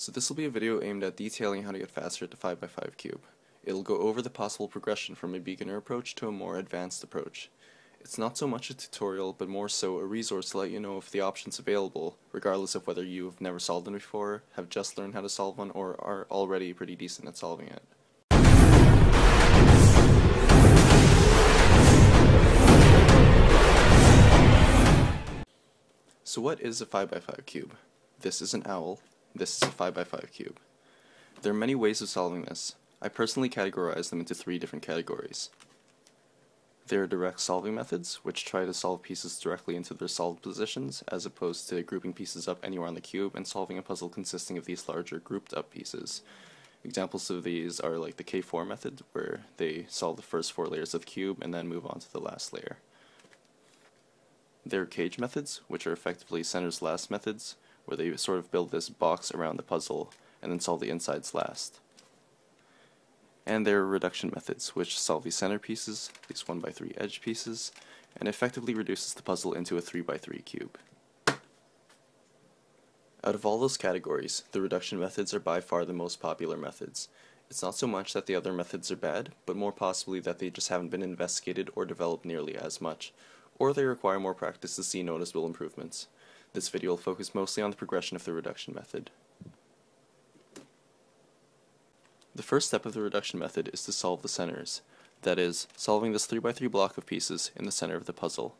So this will be a video aimed at detailing how to get faster at the 5x5 cube. It'll go over the possible progression from a beginner approach to a more advanced approach. It's not so much a tutorial, but more so a resource to let you know of the options available, regardless of whether you've never solved one before, have just learned how to solve one, or are already pretty decent at solving it. So what is a 5x5 cube? This is an owl. This is a 5x5 cube. There are many ways of solving this. I personally categorize them into 3 different categories. There are direct solving methods, which try to solve pieces directly into their solved positions, as opposed to grouping pieces up anywhere on the cube and solving a puzzle consisting of these larger grouped up pieces. Examples of these are like the K4 method, where they solve the first 4 layers of the cube and then move on to the last layer. There are cage methods, which are effectively centers last methods, where they sort of build this box around the puzzle and then solve the insides last. And there are reduction methods, which solve these center pieces, these 1x3 edge pieces, and effectively reduces the puzzle into a 3x3 cube. Out of all those categories, the reduction methods are by far the most popular methods. It's not so much that the other methods are bad, but more possibly that they just haven't been investigated or developed nearly as much, or they require more practice to see noticeable improvements. This video will focus mostly on the progression of the reduction method. The first step of the reduction method is to solve the centers, that is, solving this 3x3 block of pieces in the center of the puzzle.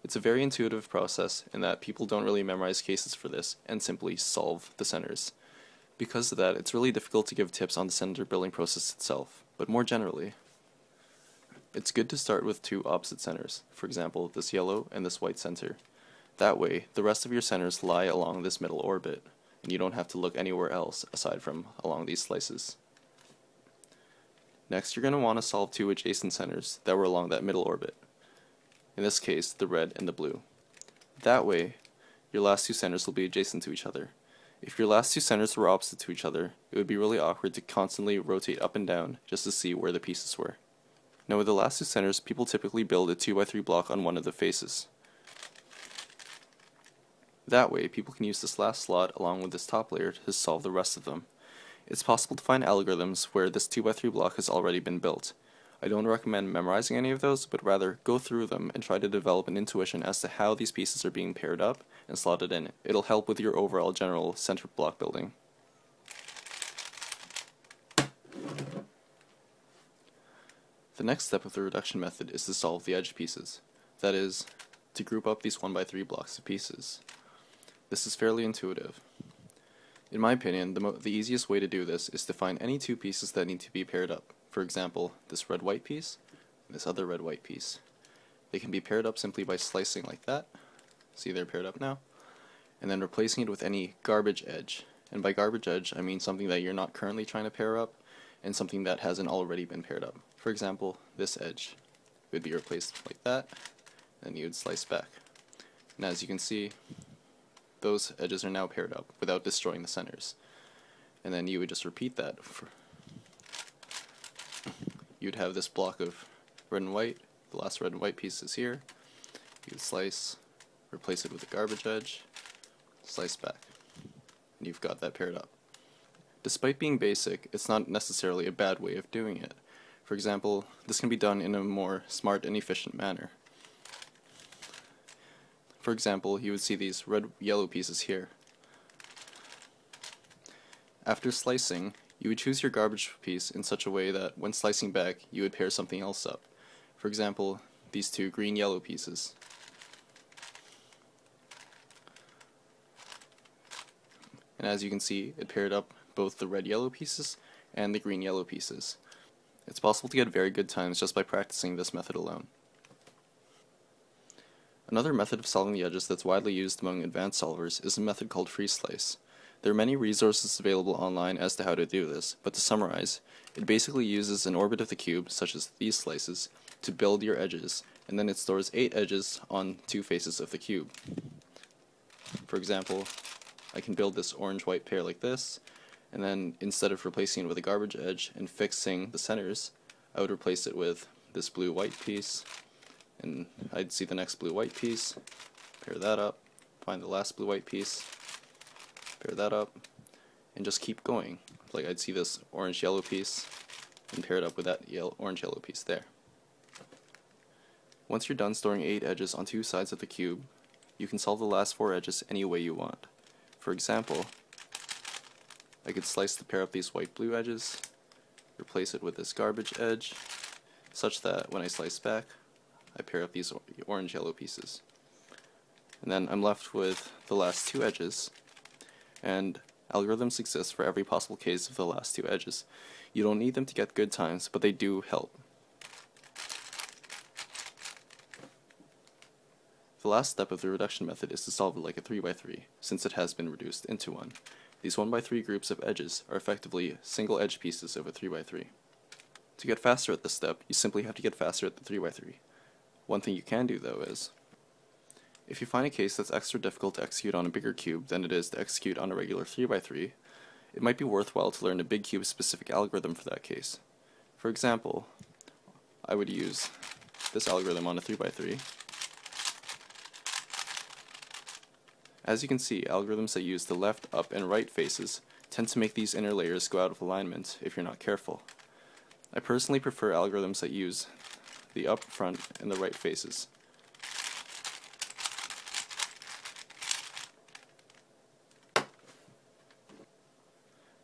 It's a very intuitive process in that people don't really memorize cases for this and simply solve the centers. Because of that, it's really difficult to give tips on the center building process itself, but more generally, it's good to start with 2 opposite centers, for example, this yellow and this white center. That way, the rest of your centers lie along this middle orbit, and you don't have to look anywhere else aside from along these slices. Next, you're going to want to solve 2 adjacent centers that were along that middle orbit. In this case, the red and the blue. That way, your last 2 centers will be adjacent to each other. If your last 2 centers were opposite to each other, it would be really awkward to constantly rotate up and down just to see where the pieces were. Now with the last 2 centers, people typically build a 2x3 block on one of the faces. That way, people can use this last slot along with this top layer to solve the rest of them. It's possible to find algorithms where this 2x3 block has already been built. I don't recommend memorizing any of those, but rather go through them and try to develop an intuition as to how these pieces are being paired up and slotted in. It'll help with your overall general center block building. The next step of the reduction method is to solve the edge pieces. That is, to group up these 1x3 blocks of pieces. This is fairly intuitive. In my opinion, the easiest way to do this is to find any 2 pieces that need to be paired up. For example, this red-white piece and this other red-white piece. They can be paired up simply by slicing like that. See, they're paired up now. And then replacing it with any garbage edge. And by garbage edge, I mean something that you're not currently trying to pair up and something that hasn't already been paired up. For example, this edge would be replaced like that, and you would slice back. And as you can see, those edges are now paired up without destroying the centers. And then you would just repeat that. You'd have this block of red and white, the last red and white piece is here. You would slice, replace it with a garbage edge, slice back, and you've got that paired up. Despite being basic, it's not necessarily a bad way of doing it. For example, this can be done in a more smart and efficient manner. For example, you would see these red-yellow pieces here. After slicing, you would choose your garbage piece in such a way that when slicing back, you would pair something else up. For example, these 2 green-yellow pieces. And as you can see, it paired up both the red-yellow pieces and the green-yellow pieces. It's possible to get very good times just by practicing this method alone. Another method of solving the edges that's widely used among advanced solvers is a method called Freeslice. There are many resources available online as to how to do this, but to summarize, it basically uses an orbit of the cube, such as these slices, to build your edges, and then it stores 8 edges on 2 faces of the cube. For example, I can build this orange-white pair like this, and then instead of replacing it with a garbage edge and fixing the centers, I would replace it with this blue-white piece, and I'd see the next blue-white piece, pair that up, find the last blue-white piece, pair that up, and just keep going. Like I'd see this orange-yellow piece and pair it up with that orange-yellow piece there. Once you're done storing 8 edges on 2 sides of the cube, you can solve the last 4 edges any way you want. For example, I could slice the pair of these white-blue edges, replace it with this garbage edge, such that when I slice back, I pair up these orange-yellow pieces. And then I'm left with the last 2 edges, and algorithms exist for every possible case of the last 2 edges. You don't need them to get good times, but they do help. The last step of the reduction method is to solve it like a 3x3, since it has been reduced into one. These 1x3 groups of edges are effectively single edge pieces of a 3x3. To get faster at this step, you simply have to get faster at the 3x3. One thing you can do, though, is if you find a case that's extra difficult to execute on a bigger cube than it is to execute on a regular 3x3, it might be worthwhile to learn a big cube specific algorithm for that case. For example, I would use this algorithm on a 3x3. As you can see, algorithms that use the left, up, and right faces tend to make these inner layers go out of alignment if you're not careful. I personally prefer algorithms that use the up, front, and the right faces.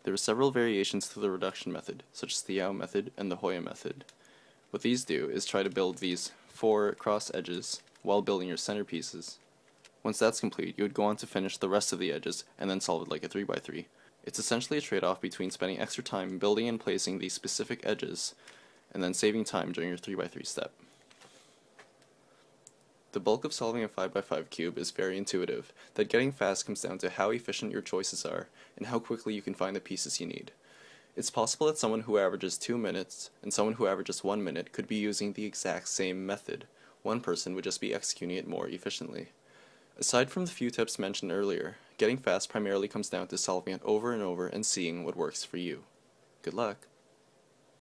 There are several variations to the reduction method, such as the Yau method and the Hoya method. What these do is try to build these 4 cross edges while building your centerpieces. Once that's complete, you would go on to finish the rest of the edges and then solve it like a 3x3. It's essentially a trade-off between spending extra time building and placing these specific edges and then saving time during your 3x3 step. The bulk of solving a 5x5 cube is very intuitive, that getting fast comes down to how efficient your choices are and how quickly you can find the pieces you need. It's possible that someone who averages 2 minutes and someone who averages 1 minute could be using the exact same method. One person would just be executing it more efficiently. Aside from the few tips mentioned earlier, getting fast primarily comes down to solving it over and over and seeing what works for you. Good luck!